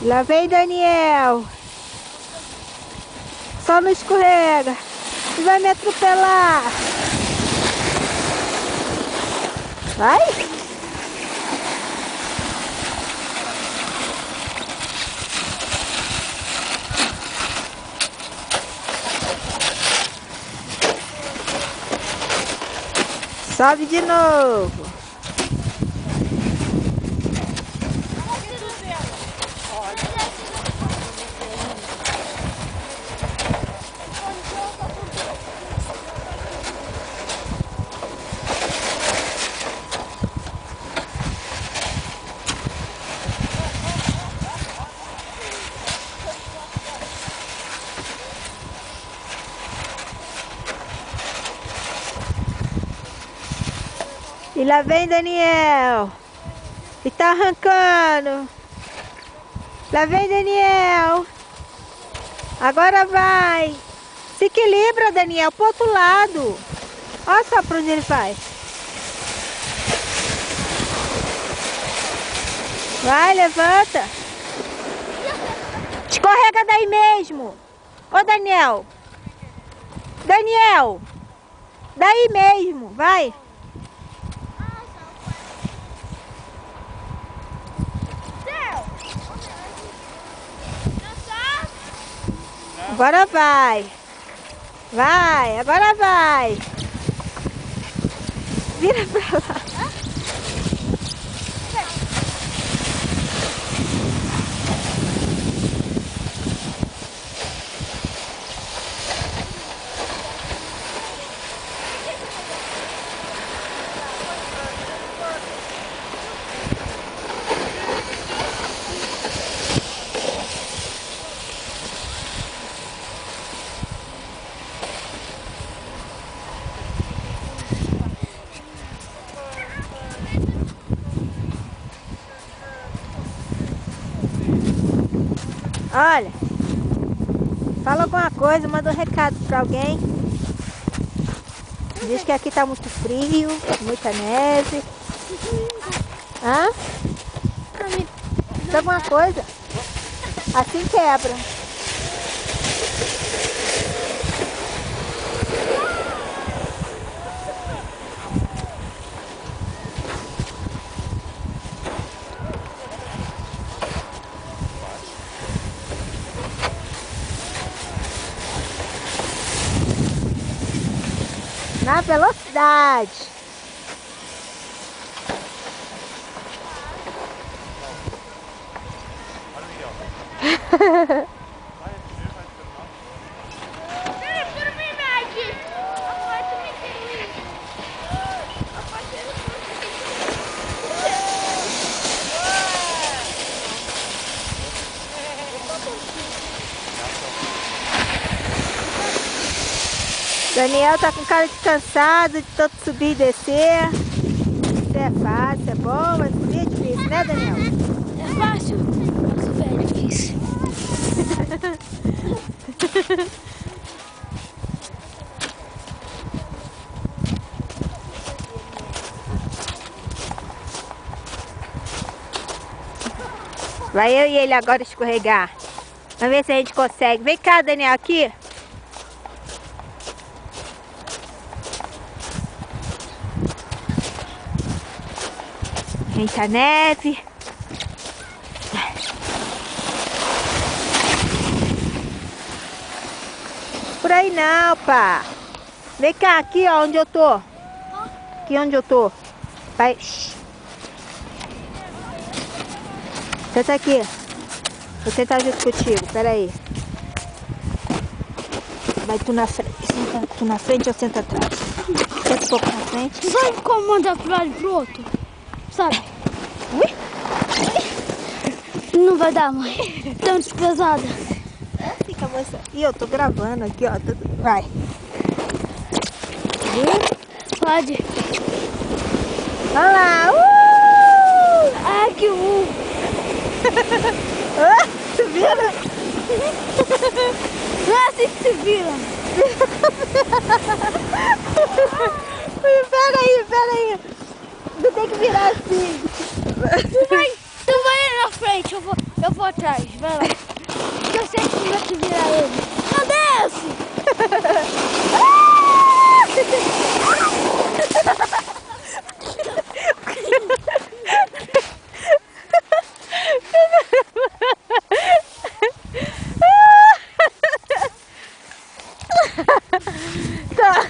Lá vem Daniel. Só não escorrega. E vai me atropelar. Vai. Sobe de novo. E lá vem Daniel. E tá arrancando. Lá vem Daniel. Agora vai. Se equilibra, Daniel, pro outro lado. Olha só pra onde ele vai. Vai, levanta. Escorrega daí mesmo. Ô, Daniel. Daniel. Daí mesmo, vai. Agora vai. Vai, agora vai. Vira pra lá. Olha, fala alguma coisa, manda um recado pra alguém. Diz que aqui tá muito frio, muita neve. Hã? Diz alguma coisa. Assim quebra. Na velocidade. Daniel tá com cara de cansado, de tanto subir e descer. Isso é fácil, é bom, mas subir é difícil, né, Daniel? É fácil, mas é difícil. Vai eu e ele agora escorregar. Vamos ver se a gente consegue. Vem cá, Daniel, aqui. Muita neve. Por aí não, pá. Vem cá, aqui ó, onde eu tô. Aqui onde eu tô. Vai. Senta aqui. Vou sentar junto contigo, peraí. Vai tu na frente. Senta tu na frente ou senta atrás? Senta um pouco na frente. Sabe como mandar pro lado e pro outro? Sabe? Ui? Não vai dar, mãe. Tão desprezada. Fica você. E eu tô gravando aqui, ó. Vai. Viu? Pode. Olha lá. Ai, que Se vira. Não é assim que se vira. Pera aí. Não tem que virar assim. Tu vai na frente, eu vou Eu vou atrás, vai lá. Eu sei que vai te virar ele. Não desce! Tá.